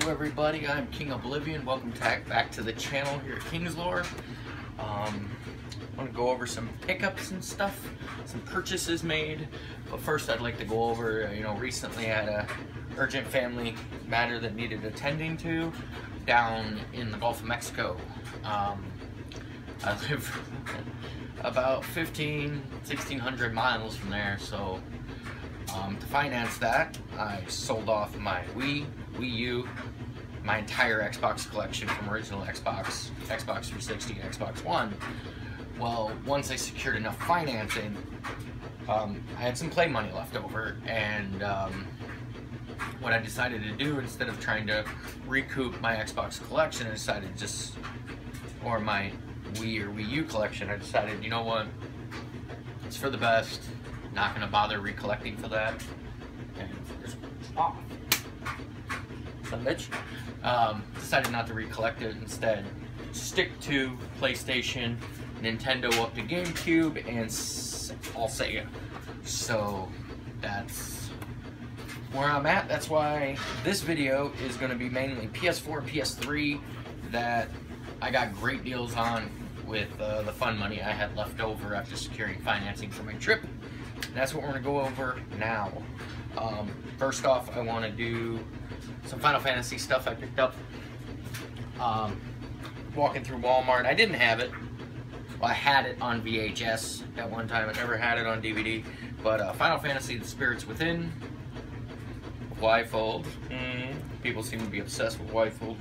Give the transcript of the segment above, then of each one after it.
Hello everybody, I'm King Oblivion. Welcome back to the channel here at King's Lore. I want to go over some pickups and stuff, some purchases made. But first I'd like to go over, recently I had a urgent family matter that needed attending to down in the Gulf of Mexico. I live about 1,600 miles from there, so to finance that, I sold off my Wii U, my entire Xbox collection from original Xbox 360, Xbox One. Well, once I secured enough financing, I had some play money left over, and what I decided to do, instead of trying to recoup my Xbox collection, I decided or my Wii or Wii U collection, I decided, you know what, it's for the best. Not gonna bother recollecting for that. And there's some bitch. Decided not to recollect it. Instead, stick to PlayStation, Nintendo up to GameCube, and all Sega. So that's where I'm at. That's why this video is gonna be mainly PS4, PS3 that I got great deals on with the fun money I had left over after securing financing for my trip. And that's what we're going to go over now. First off, I want to do some Final Fantasy stuff I picked up. Walking through Walmart, I didn't have it. Well, I had it on VHS at one time. I never had it on DVD. But Final Fantasy: The Spirits Within, Yfold. People seem to be obsessed with Yfold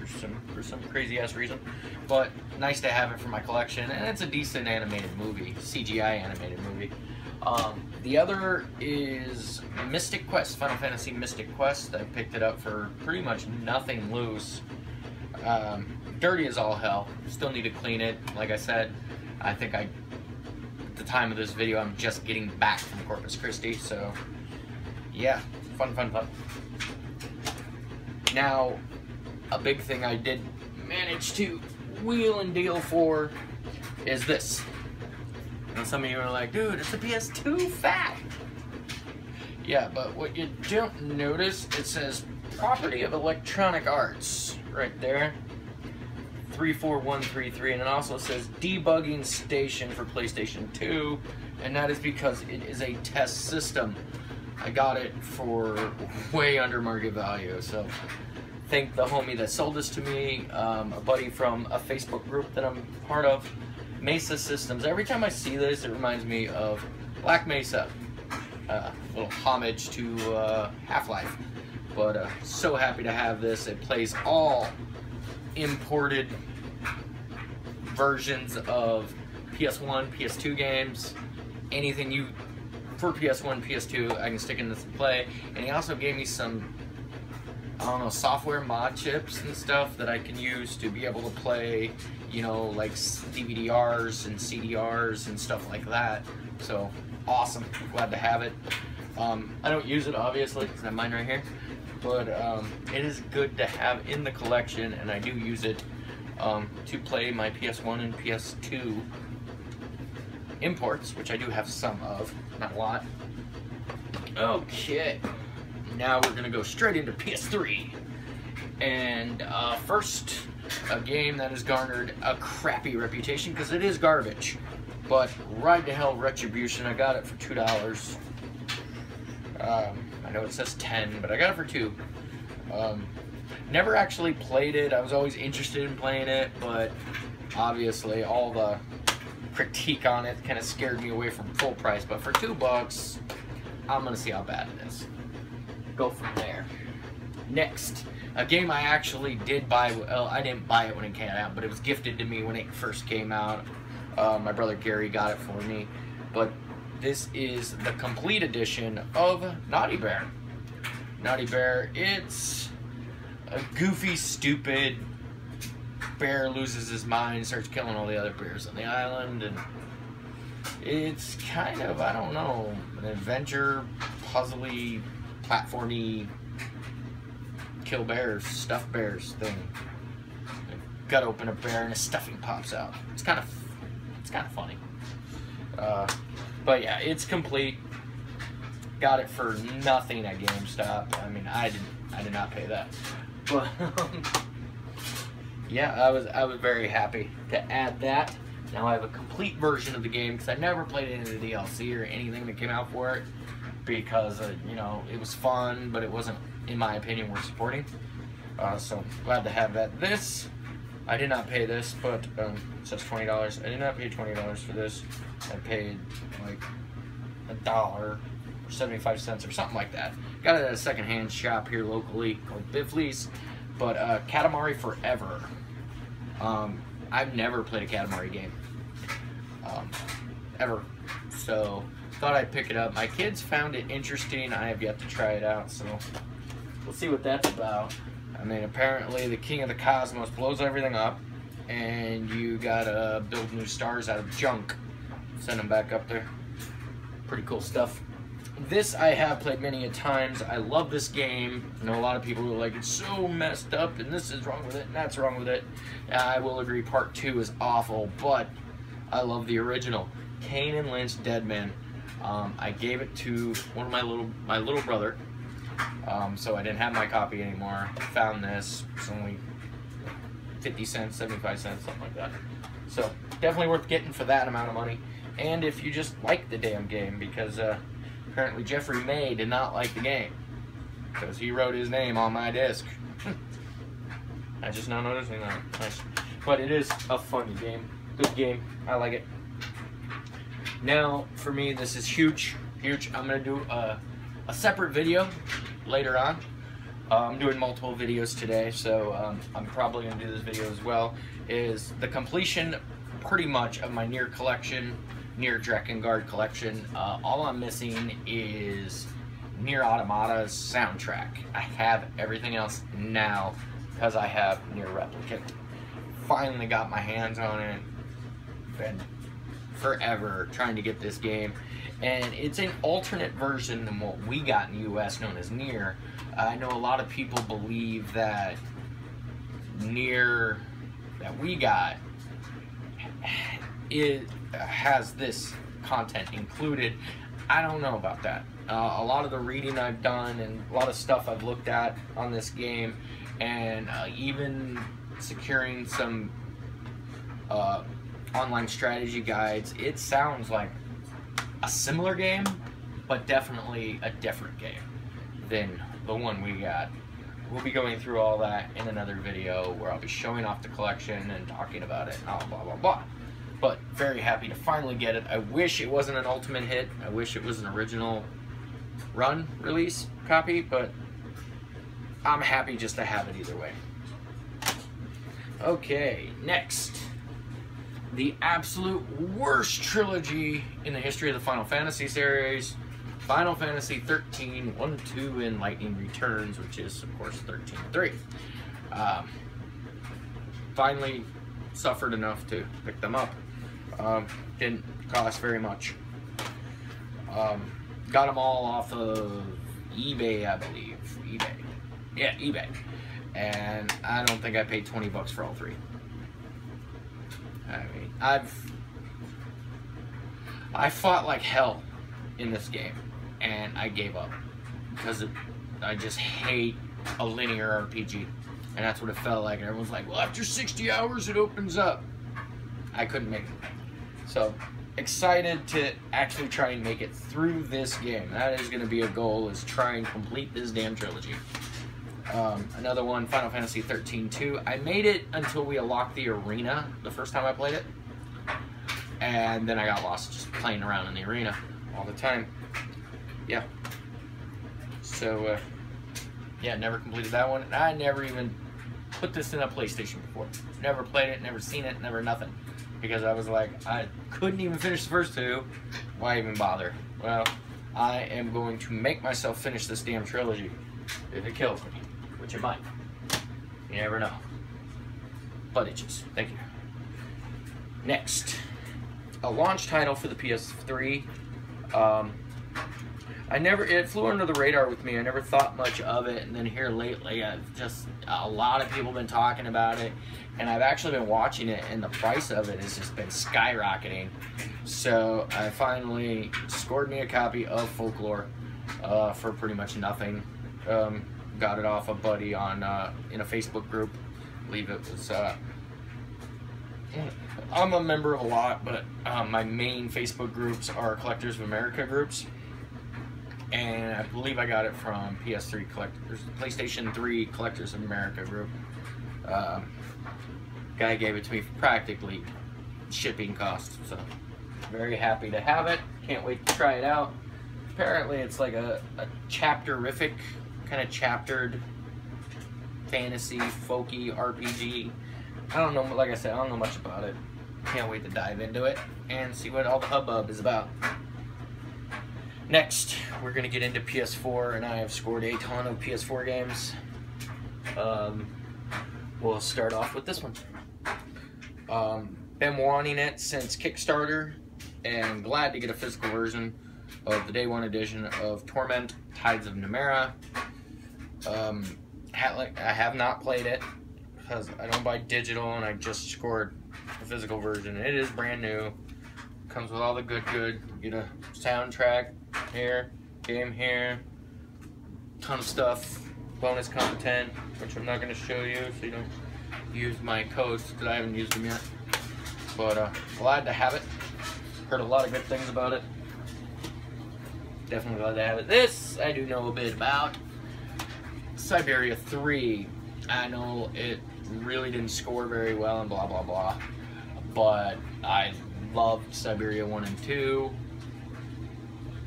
for some crazy ass reason. But nice to have it for my collection, and it's a decent animated movie, CGI animated movie. The other is Mystic Quest, Final Fantasy Mystic Quest. I picked it up for pretty much nothing loose. Dirty as all hell. Still need to clean it. Like I said, I think at the time of this video, I'm just getting back from Corpus Christi, so yeah, fun. Now, a big thing I did manage to wheel and deal for is this. And some of you are like, dude, it's a PS2 fat. Yeah, but what you don't notice, it says property of Electronic Arts right there. 34133, and it also says debugging station for PlayStation 2, and that is because it is a test system. I got it for way under market value, so thank the homie that sold this to me, a buddy from a Facebook group that I'm part of, Mesa Systems. Every time I see this, it reminds me of Black Mesa. A little homage to Half-Life. But so happy to have this. It plays all imported versions of PS1, PS2 games. Anything for PS1, PS2, I can stick in this and play. And he also gave me some, I don't know, software mod chips and stuff that I can use to be able to play, like DVD-Rs and CDRs and stuff like that. So awesome, glad to have it. I don't use it obviously because I have mine right here, but it is good to have in the collection, and I do use it to play my PS1 and PS2 imports, which I do have some of, not a lot. Okay, now we're gonna go straight into PS3, and first, a game that has garnered a crappy reputation because it is garbage, but Ride to Hell Retribution. I got it for $2. I know it says 10, but I got it for $2. Never actually played it. I was always interested in playing it, but obviously all the critique on it kind of scared me away from full price. But for $2, I'm gonna see how bad it is. Go from there. Next, a game I actually did buy. Well, I didn't buy it when it came out, but it was gifted to me when it first came out. My brother Gary got it for me. But this is the complete edition of Naughty Bear. Naughty Bear, it's a goofy, stupid bear loses his mind, starts killing all the other bears on the island, and it's kind of, I don't know, an adventure, puzzly, platformy, kill bears, stuff bears thing. Gut open a bear and a stuffing pops out. It's kind of funny. But yeah, it's complete. Got it for nothing at GameStop. I mean, I did not pay that. But yeah, I was very happy to add that. Now I have a complete version of the game because I never played any of the DLC or anything that came out for it because you know, it was fun, but it wasn't, in my opinion, worth supporting. So glad to have that. This, I did not pay this, but it says $20. I did not pay $20 for this. I paid like $1 or 75 cents or something like that. Got it at a secondhand shop here locally called Biffley's. But Katamari Forever. I've never played a Katamari game. Ever. So thought I'd pick it up. My kids found it interesting. I have yet to try it out, so we'll see what that's about. I mean, apparently the King of the Cosmos blows everything up, and you gotta build new stars out of junk. Send them back up there. Pretty cool stuff. This I have played many a times. I love this game. I know a lot of people are like, it's so messed up, and this is wrong with it, and that's wrong with it. I will agree, part 2 is awful, but I love the original. Kane and Lynch Dead Man. I gave it to one of my little brother. So I didn't have my copy anymore. Found this. It's only 50 cents, 75 cents, something like that. So definitely worth getting for that amount of money. And if you just like the damn game, because apparently Jeffrey May did not like the game because he wrote his name on my disc. I just now noticing that. Nice. But it is a fun game. Good game. I like it. Now, for me, this is huge. Huge. I'm going to do a separate video later on. I'm doing multiple videos today, so I'm probably going to do this video as well. Is the completion pretty much of my Nier collection, Nier Drakengard collection. All I'm missing is Nier Automata's soundtrack. I have everything else now because I have Nier Replicant. Finally got my hands on it. Been forever trying to get this game, and it's an alternate version than what we got in the US known as Nier. I know a lot of people believe that Nier that we got has this content included. I don't know about that. A lot of the reading I've done and a lot of stuff I've looked at on this game, and even securing some online strategy guides, it sounds like a similar game, but definitely a different game than the one we got. We'll be going through all that in another video where I'll be showing off the collection and talking about it and all blah blah blah. But very happy to finally get it. I wish it wasn't an ultimate hit. I wish it was an original run release copy, but I'm happy just to have it either way. Okay, next. The absolute worst trilogy in the history of the Final Fantasy series. Final Fantasy 13, 1, 2, and Lightning Returns, which is, of course, 13-3. Finally suffered enough to pick them up. Didn't cost very much. Got them all off of eBay, I believe. eBay. Yeah, eBay. And I don't think I paid 20 bucks for all three. I mean, I fought like hell in this game, and I gave up because I just hate a linear RPG, and that's what it felt like. And everyone's like, well, after 60 hours it opens up. I couldn't make it. So excited to actually try and make it through this game. That is going to be a goal, is try and complete this damn trilogy. Another one, Final Fantasy 13-2. I made it until we unlocked the arena the first time I played it, and then I got lost just playing around in the arena all the time. Yeah. So, yeah, never completed that one. I never even put this in a PlayStation before. Never played it, never seen it, never nothing. Because I was like, I couldn't even finish the first two. Why even bother? Well, I am going to make myself finish this damn trilogy if it kills me. Which it might. You never know. Butt itches. Thank you. Next. A launch title for the PS3. It flew under the radar with me. I never thought much of it, and then here lately, a lot of people have been talking about it, and I've actually been watching it, and the price of it has just been skyrocketing. So I finally scored me a copy of Folklore for pretty much nothing. got it off a buddy on in a Facebook group. I believe it was. I'm a member of a lot, but my main Facebook groups are Collectors of America groups, and I believe I got it from PS3 Collectors, PlayStation 3 Collectors of America group. Guy gave it to me for practically shipping costs, so very happy to have it. Can't wait to try it out. Apparently it's like a chapterific, kind of chaptered fantasy, folky RPG. I don't know, like I said, I don't know much about it. Can't wait to dive into it and see what all the hubbub is about. Next, we're going to get into PS4, and I have scored a ton of PS4 games. We'll start off with this one. Been wanting it since Kickstarter, and glad to get a physical version of the Day 1 edition of Torment, Tides of Numenera. I have not played it, because I don't buy digital, and I just scored a physical version. It is brand new. Comes with all the good. You get a soundtrack here, game here, ton of stuff, bonus content, which I'm not going to show you, so you don't use my codes, because I haven't used them yet. But glad to have it. Heard a lot of good things about it. Definitely glad to have it. This I do know a bit about. Siberia 3. I know it really didn't score very well and blah blah blah, but I loved Siberia 1 and 2.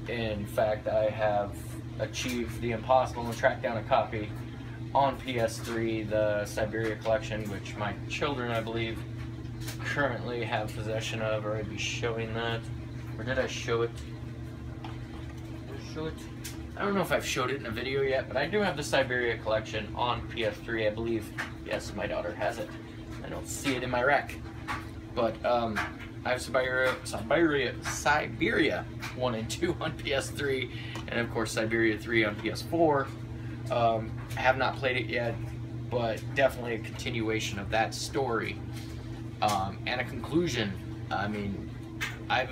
In fact, I have achieved the impossible and tracked down a copy on PS3, the Siberia collection, which my children, I believe, currently have possession of, or I'd be showing that. Or did I show it? Did I show it? I don't know if I've showed it in a video yet, but I do have the Siberia collection on PS3, I believe. Yes, my daughter has it. I don't see it in my rack. But I have Siberia 1 and 2 on PS3, and of course Siberia 3 on PS4. I have not played it yet, but definitely a continuation of that story, and a conclusion. I mean, I've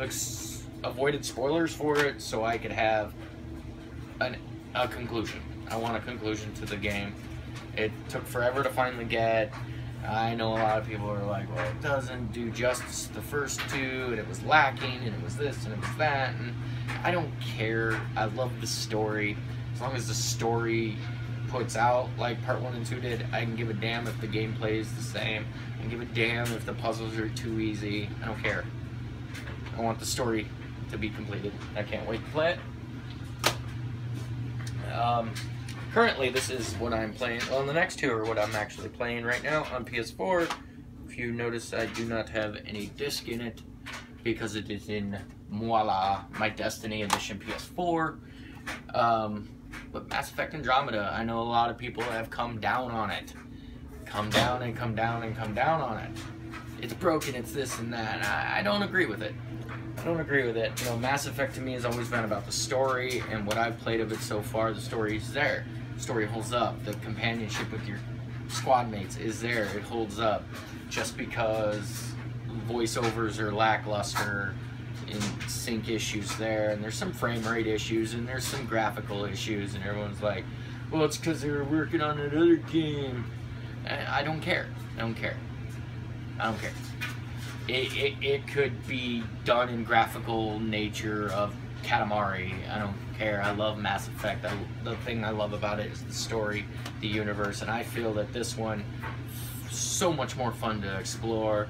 avoided spoilers for it so I could have a conclusion. I want a conclusion to the game. It took forever to finally get. I know a lot of people are like, well, it doesn't do justice to the first two, and it was lacking, and it was this, and it was that, and I don't care. I love the story. As long as the story puts out like part 1 and 2 did, I can give a damn if the gameplay is the same. I can give a damn if the puzzles are too easy. I don't care. I want the story to be completed. I can't wait to play it. Currently, this is what I'm playing. Well, the next two are what I'm actually playing right now on PS4. If you notice, I do not have any disc in it because it is in, voila, my Destiny Edition PS4. But Mass Effect Andromeda, I know a lot of people have come down on it. Come down and come down and come down on it. It's broken, it's this and that. I don't agree with it. I don't agree with it. You know, Mass Effect to me has always been about the story, and what I've played of it so far, the story is there. The story holds up. The companionship with your squad mates is there. It holds up. Just because voiceovers are lackluster, in sync issues there, and there's some frame rate issues, and there's some graphical issues, and everyone's like, well, it's because they were working on another game. I don't care. I don't care. I don't care. It could be done in graphical nature of Katamari. I don't care. I love Mass Effect. The thing I love about it is the story, the universe, and I feel that this one so much more fun to explore.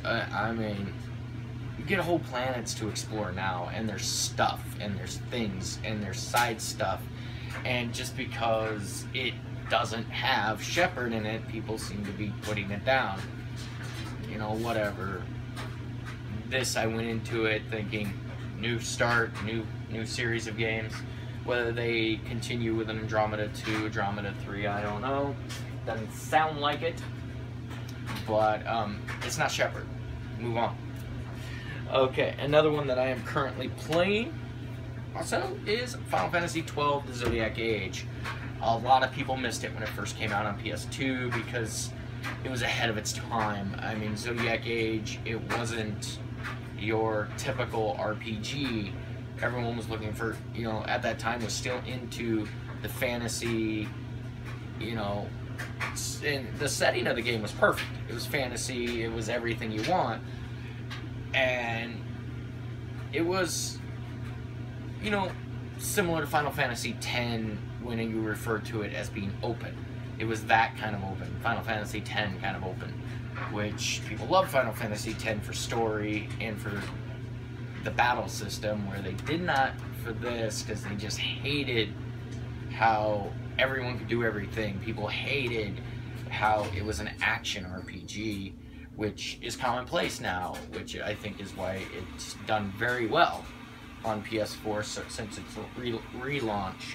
I mean, you get whole planets to explore now, and there's stuff, and there's things, and there's side stuff, and just because it doesn't have Shepard in it, people seem to be putting it down. You know, whatever. This, I went into it thinking, new start, new series of games. Whether they continue with an Andromeda 2, Andromeda 3, I don't know. Doesn't sound like it. But, it's not Shepard. Move on. Okay, another one that I am currently playing also is Final Fantasy XII, The Zodiac Age. A lot of people missed it when it first came out on PS2 because it was ahead of its time. I mean, Zodiac Age, it wasn't your typical RPG. everyone was looking for, you know, at that time was still into the fantasy, you know, and the setting of the game was perfect. It was fantasy, it was everything you want, and it was, you know, similar to Final Fantasy X when you refer to it as being open. It was that kind of open, Final Fantasy X kind of open, which people love Final Fantasy X for story and for the battle system, where they did not for this because they just hated how everyone could do everything. People hated how it was an action RPG, which is commonplace now, which I think is why it's done very well on PS4 since its relaunch.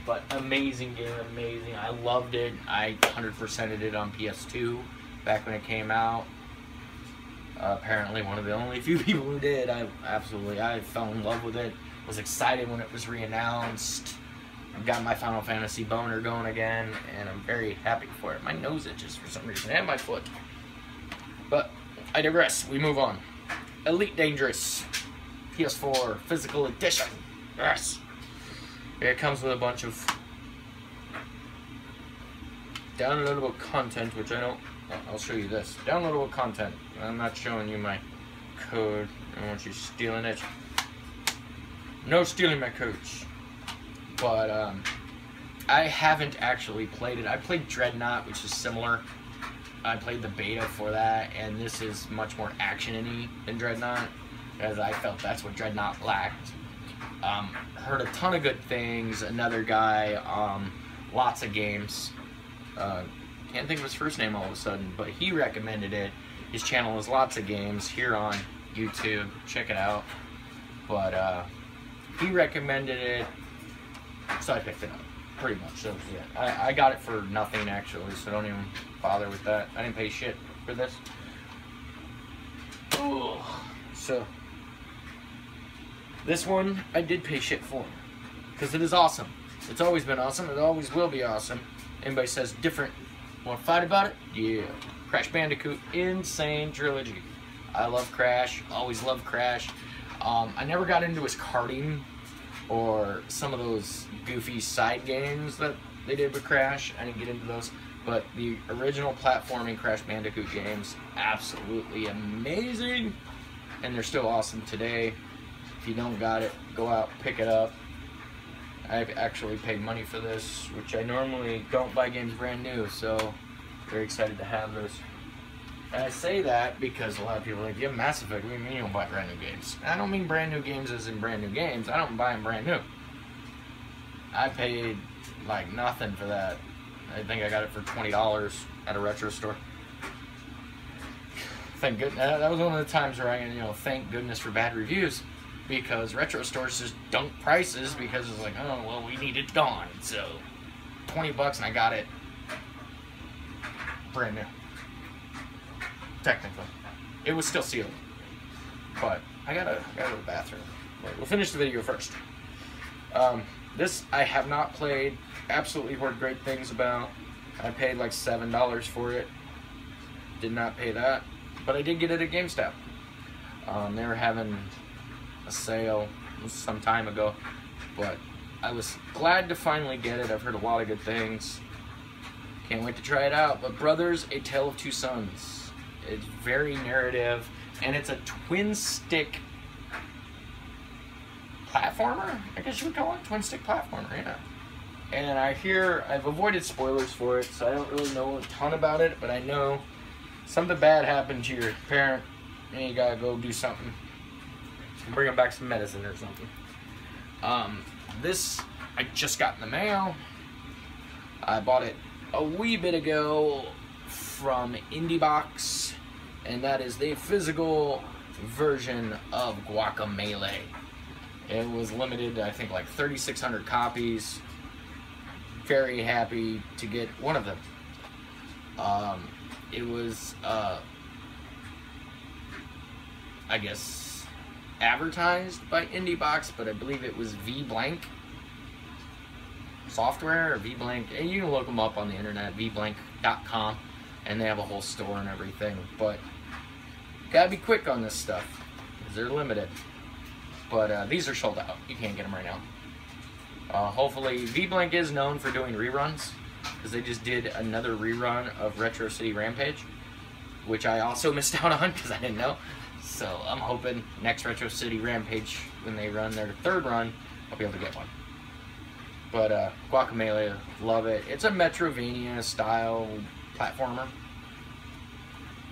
But amazing game, amazing. I loved it. I 100%ed it on PS2 back when it came out. Apparently one of the only few people who did. I fell in love with it. Was excited when it was re-announced. Got my Final Fantasy boner going again, and I'm very happy for it. My nose itches for some reason, and my foot. But I digress. We move on. Elite Dangerous PS4 Physical Edition. Yes. It comes with a bunch of downloadable content, which I don't. I'll show you this. Downloadable content. I'm not showing you my code. I don't want you stealing it. No stealing my codes. But I haven't actually played it. I played Dreadnought, which is similar. I played the beta for that, and this is much more action-y than Dreadnought, as I felt that's what Dreadnought lacked. Heard a ton of good things. Another guy, lots of games. Can't think of his first name all of a sudden, but he recommended it. His channel is Lots of Games here on YouTube. Check it out. But he recommended it, so I picked it up. Pretty much. So yeah, I got it for nothing actually, so don't even bother with that. I didn't pay shit for this. Ooh. So this one I did pay shit for, because it is awesome. It's always been awesome. It always will be awesome. Anybody says different, want to fight about it? Yeah. Crash Bandicoot Insane Trilogy. I love Crash. Always loved Crash. I never got into his karting or some of those goofy side games that they did with Crash. I didn't get into those. But the original platforming Crash Bandicoot games, absolutely amazing. And they're still awesome today. If you don't got it, go out, pick it up. I've actually paid money for this, which I normally don't buy games brand new, so very excited to have this. And I say that because a lot of people are like, you have Mass Effect, what do you mean you don't buy brand new games? I don't mean brand new games as in brand new games. I don't buy them brand new. I paid like nothing for that. I think I got it for $20 at a retro store. Thank goodness. That was one of the times where I, thank goodness for bad reviews, because retro stores just dunk prices because it's like, oh, well, we need it gone. So $20 and I got it brand new. Technically. It was still sealed. But I gotta go to the bathroom. But we'll finish the video first. This I have not played. Absolutely heard great things about. I paid like $7 for it. Did not pay that. But I did get it at GameStop. They were having a sale some time ago. But I was glad to finally get it. I've heard a lot of good things. Can't wait to try it out. But Brothers, A Tale of Two Sons. It's very narrative, and it's a twin-stick platformer, I guess you would call it. Twin-stick platformer, yeah. And I've avoided spoilers for it, so I don't really know a ton about it, but I know something bad happened to your parent, and you gotta go do something. Bring them back some medicine or something. This I just got in the mail. I bought it a wee bit ago from IndieBox, and that is the physical version of Guacamelee. It was limited, I think, like 3,600 copies. Very happy to get one of them. It was, I guess, advertised by IndieBox, but I believe it was V-Blank Software or V-Blank. And you can look them up on the internet, vblank.com. And they have a whole store and everything, but gotta be quick on this stuff because they're limited. But these are sold out. You can't get them right now. Hopefully, V-Blank is known for doing reruns, because they just did another rerun of Retro City Rampage, which I also missed out on because I didn't know. So I'm hoping next Retro City Rampage, when they run their third run, I'll be able to get one. But Guacamelee, love it. It's a Metrovania style platformer,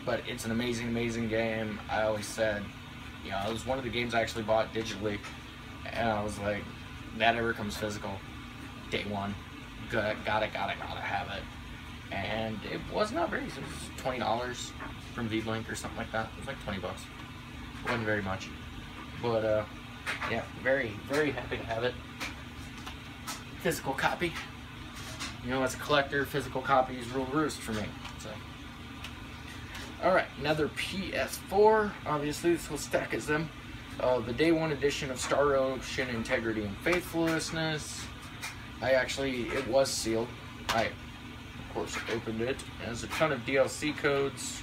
but it's an amazing, amazing game. I always said, you know, it was one of the games I actually bought digitally, and I was like, that ever comes physical, day one, gotta have it. And it was not very, it was $20 from V-Blank or something like that. It was like 20 bucks. It wasn't very much. But yeah, very, very happy to have it. Physical copy. You know, as a collector, physical copies rule roost for me. So, alright, another PS4. Obviously, this will stack as them. The Day 1 edition of Star Ocean Integrity and Faithlessness. It was sealed. I, of course, opened it. It has a ton of DLC codes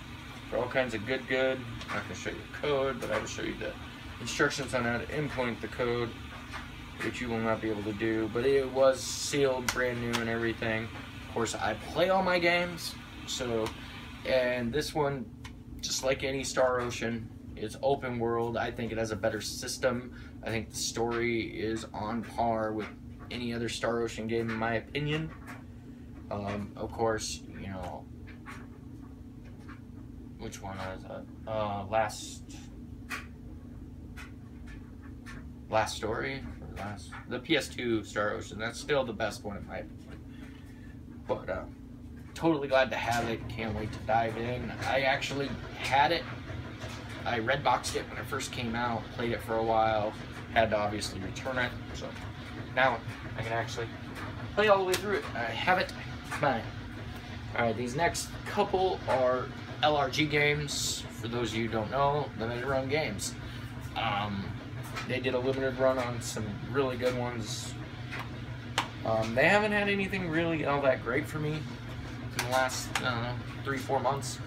for all kinds of good. I'm not going to show you the code, but I will show you the instructions on how to implement the code, which you will not be able to do. But it was sealed, brand new and everything. Of course, I play all my games, so, and this one, just like any Star Ocean, it's open world. I think it has a better system. I think the story is on par with any other Star Ocean game, in my opinion. Of course, you know, which one was that? Last Story? The PS2 Star Ocean. That's still the best one in my opinion. But totally glad to have it. Can't wait to dive in. I actually had it. I red boxed it when it first came out, played it for a while, had to obviously return it, so now I can actually play all the way through it. I have it, it's mine. Alright, these next couple are LRG games. For those of you who don't know, limited run games. They did a limited run on some really good ones. They haven't had anything really all that great for me in the last, I don't know, 3-4 months.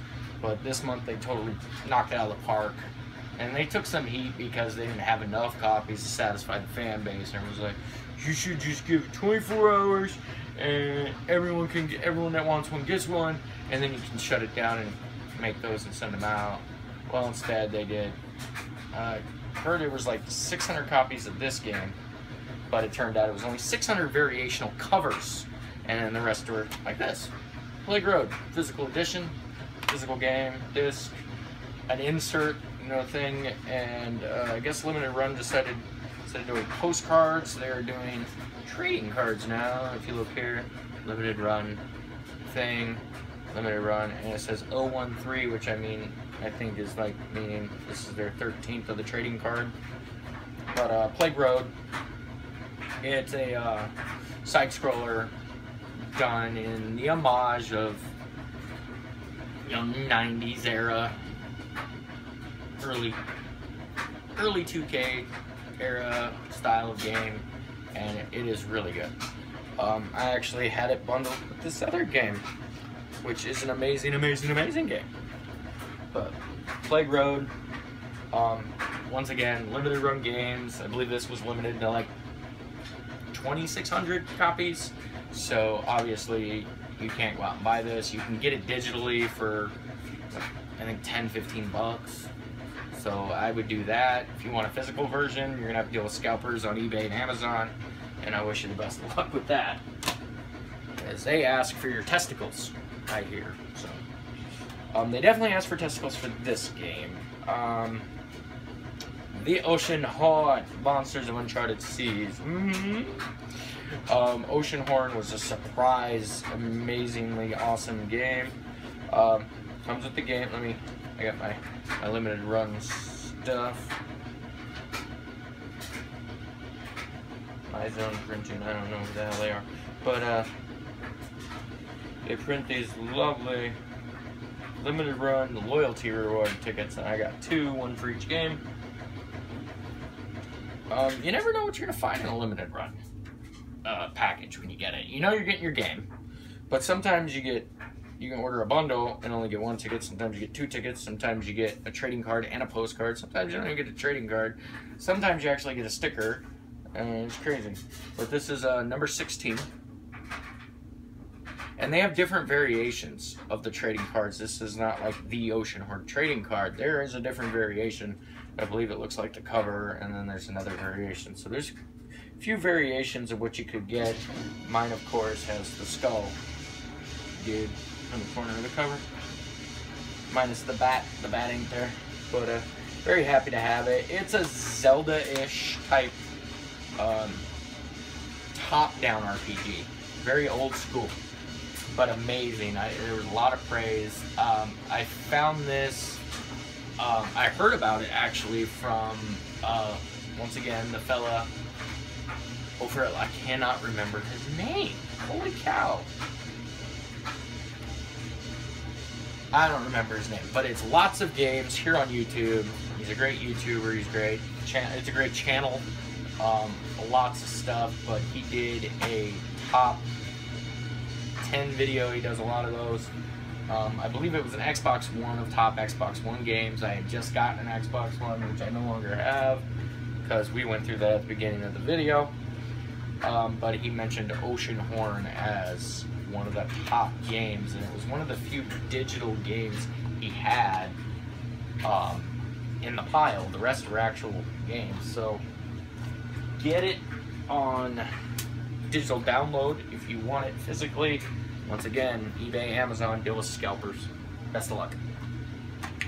But this month they totally knocked it out of the park. And they took some heat because they didn't have enough copies to satisfy the fan base. And everyone's like, you should just give it 24 hours and everyone that wants one gets one, and then you can shut it down and make those and send them out. Well, instead they did. Heard it was like 600 copies of this game, but it turned out it was only 600 variational covers, and then the rest were like this. Plague Road, physical edition. Physical game, disc, an insert, you know, thing, and I guess Limited Run decided, instead of doing postcards, they're doing trading cards now. If you look here, Limited Run thing, Limited Run, and it says 013, which I think is like meaning this is their 13th of the trading card. But Plague Road, it's a side-scroller done in the homage of, you know, 90s era, early 2K era style of game, and it is really good. I actually had it bundled with this other game, which is an amazing game. But Plague Road, once again, limited run games. I believe this was limited to like 2,600 copies, so obviously you can't go out and buy this. You can get it digitally for, I think, 10-15 bucks. So I would do that. If you want a physical version, you're gonna have to deal with scalpers on eBay and Amazon, and I wish you the best of luck with that, as they ask for your testicles, I hear. So they definitely ask for testicles for this game. The Ocean Horn, Monsters of Uncharted Seas. Ocean Horn was a surprise, amazingly awesome game. Comes with the game. I got my limited run stuff. My zone printing, I don't know who the hell they are. But they print these lovely limited run loyalty reward tickets, and I got 2, 1 for each game. You never know what you're gonna find in a limited run package when you get it. You know you're getting your game, but sometimes you get you can order a bundle and only get 1 ticket. Sometimes you get 2 tickets. Sometimes you get a trading card and a postcard. Sometimes you don't even get a trading card. Sometimes you actually get a sticker. And it's crazy. But this is number 16. And they have different variations of the trading cards. This is not like the Ocean Horn trading card. There is a different variation. I believe it looks like the cover, and then there's another variation. So there's a few variations of what you could get. Mine, of course, has the skull dude on the corner of the cover. Minus the bat. The bat ain't there. But very happy to have it. It's a Zelda-ish type top-down RPG. Very old school, but amazing. There was a lot of praise. I found this, I heard about it actually from, once again, the fella over at, I cannot remember his name. Holy cow. I don't remember his name, but it's lots of games here on YouTube. He's a great YouTuber, he's great. It's a great channel. Lots of stuff, but he did a top 10 video. He does a lot of those. I believe it was an Xbox One of top Xbox One games. I had just gotten an Xbox One, which I no longer have, because we went through that at the beginning of the video. But he mentioned Ocean Horn as one of the top games, and it was one of the few digital games he had in the pile. The rest were actual games. So get it on digital download if you want it physically. Once again, eBay, Amazon, deal with scalpers. Best of luck.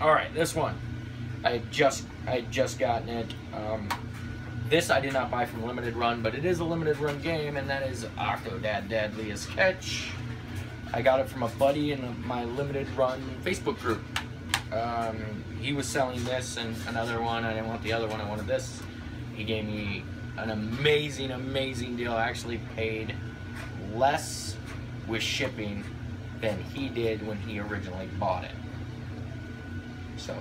Alright, this one. I had just gotten it. This I did not buy from Limited Run, but it is a Limited Run game, and that is Octodad Deadliest Catch. I got it from a buddy in my Limited Run Facebook group. He was selling this and another one. I didn't want the other one, I wanted this. He gave me an amazing, amazing deal. I actually paid less with shipping than he did when he originally bought it. So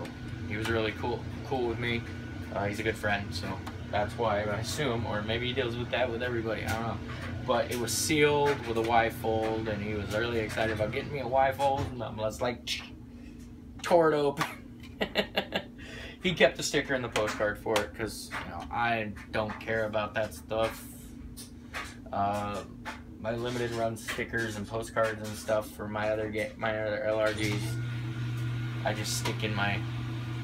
he was really cool with me. He's a good friend, so that's why I assume, or maybe he deals with that with everybody, I don't know. But it was sealed with a Y-fold, and he was really excited about getting me a Y-fold, and I was like, tore it open. He kept the sticker and the postcard for it, because, you know, I don't care about that stuff. My Limited Run stickers and postcards and stuff for my other LRGs, I just stick in my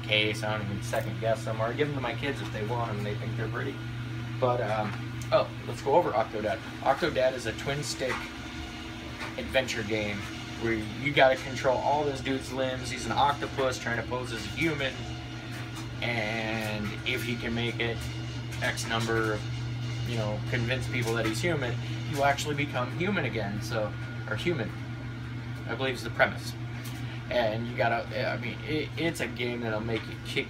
case. I don't even second guess them, or I give them to my kids if they want them and they think they're pretty. But oh, let's go over Octodad. Octodad is a twin stick adventure game where you gotta control all this dude's limbs. He's an octopus trying to pose as a human, and if he can make it X number of, you know, convince people that he's human, he will actually become human again. So, or human, I believe is the premise. And you gotta, I mean, it's a game that'll make you kick,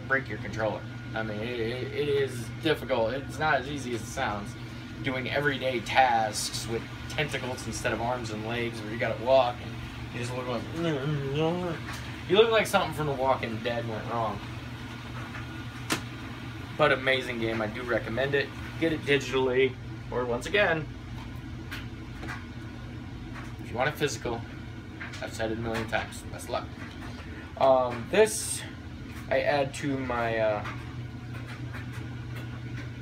break your controller. I mean, it is difficult. It's not as easy as it sounds. Doing everyday tasks with tentacles instead of arms and legs, where you gotta walk and you just look like, you look like something from The Walking Dead went wrong. But amazing game, I do recommend it. Get it digitally, or once again, if you want it physical, I've said it a million times. Best luck. This I add to my,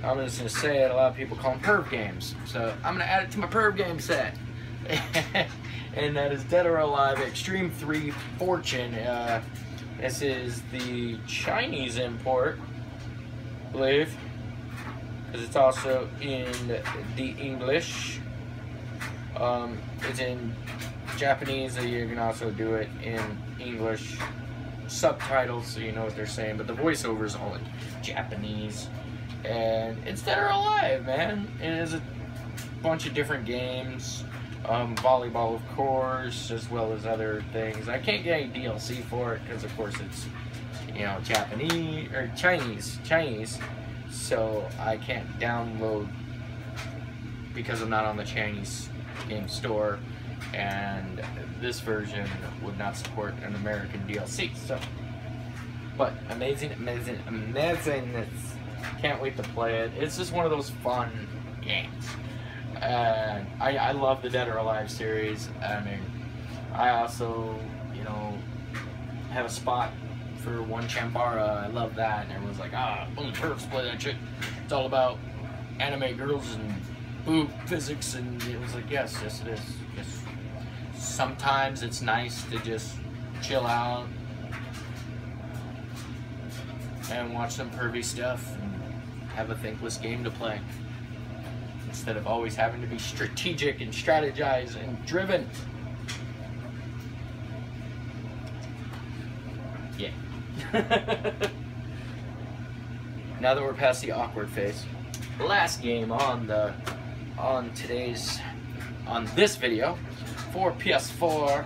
I'm just going to say it, a lot of people call them perv games. So I'm going to add it to my perv game set. And that is Dead or Alive Extreme 3 Fortune. This is the Chinese import, I believe, because it's also in the English. It's in Japanese, so you can also do it in English subtitles so you know what they're saying, but the voiceover is all in Japanese. And it's Dead or Alive, man. It is a bunch of different games, volleyball of course, as well as other things. I can't get any DLC for it because of course it's, you know, Japanese or Chinese, so I can't download because I'm not on the Chinese game store, and this version would not support an American DLC. So, but amazingness. Can't wait to play it. It's just one of those fun games. And I love the Dead or Alive series. I mean, I also, you know, have a spot for One Chambara. I love that. And everyone's like, only pervs play that shit. It's all about anime girls and boob physics. And it was like, yes, it is. Yes. Sometimes it's nice to just chill out and watch some pervy stuff and have a thankless game to play, instead of always having to be strategic and strategize and driven. Yeah. Now that we're past the awkward phase, last game on this video for PS4.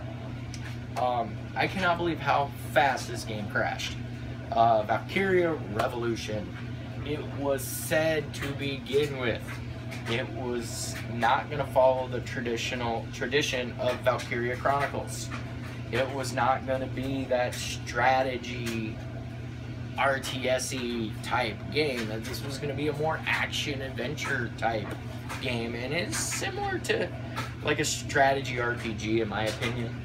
I cannot believe how fast this game crashed. Valkyria Revolution. It was said to begin with, it was not going to follow the tradition of Valkyria Chronicles. It was not going to be that strategy RTS-y type game. That this was going to be a more action adventure type game, and it's similar to like a strategy RPG in my opinion.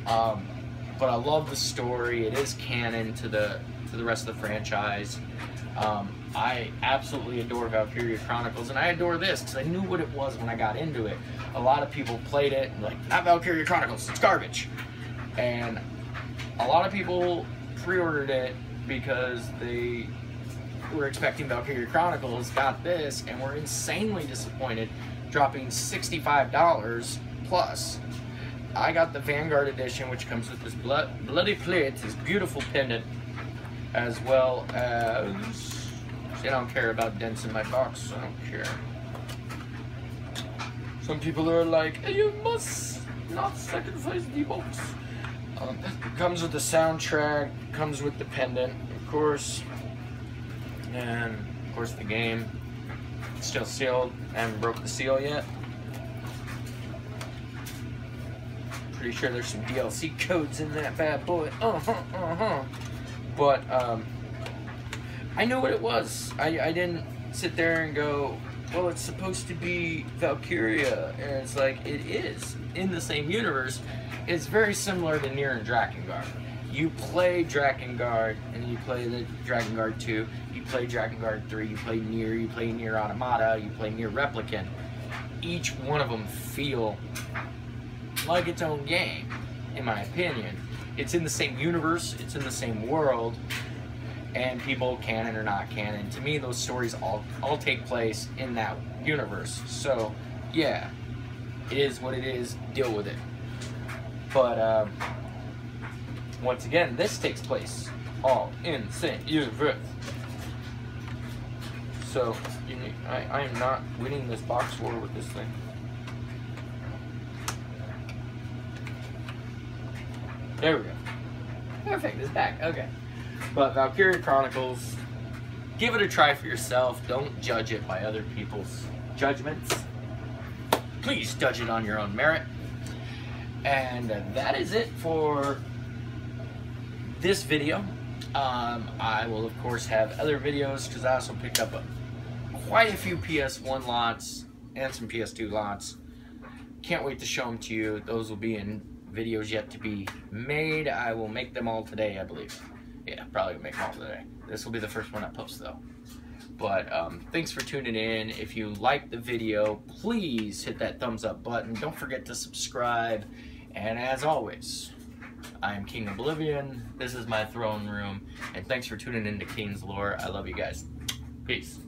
But I love the story. It is canon to the rest of the franchise. I absolutely adore Valkyria Chronicles, and I adore this because I knew what it was when I got into it. A lot of people played it and like, not Valkyria Chronicles, it's garbage. And a lot of people pre-ordered it because they were expecting Valkyria Chronicles, got this, and were insanely disappointed, dropping $65 plus. I got the Vanguard edition, which comes with this bloody plate, this beautiful pendant, as well as, I don't care about dents in my box, I don't care. Some people are like, hey, you must not sacrifice the box. Comes with the soundtrack, comes with the pendant, of course, and of course the game. It's still sealed, I haven't broke the seal yet. Pretty sure there's some DLC codes in that bad boy. But I knew what it was. I didn't sit there and go, well, it's supposed to be Valkyria, and it's like, it is in the same universe. It's very similar to Nier and Drakengard. You play Drakengard, and you play the Drakengard 2, you play Drakengard 3, you play Nier Automata, you play Nier Replicant. Each one of them feel like its own game, in my opinion. It's in the same universe, it's in the same world, and people, canon or not canon, to me those stories all take place in that universe. So yeah, it is what it is, deal with it. But once again, this takes place all in the same universe. So I am not winning this box war with this thing. There we go. Perfect, it's back. Okay. But Valkyria Chronicles, give it a try for yourself. Don't judge it by other people's judgments. Please judge it on your own merit. And that is it for this video. I will, of course, have other videos because I also picked up quite a few PS1 lots and some PS2 lots. Can't wait to show them to you. Those will be in videos yet to be made. I will make them all today, I believe. Yeah, probably make them all today. This will be the first one I post, though. But thanks for tuning in. If you liked the video, please hit that thumbs up button. Don't forget to subscribe. And as always, I am King Oblivion. This is my throne room. And thanks for tuning in to King's Lore. I love you guys. Peace.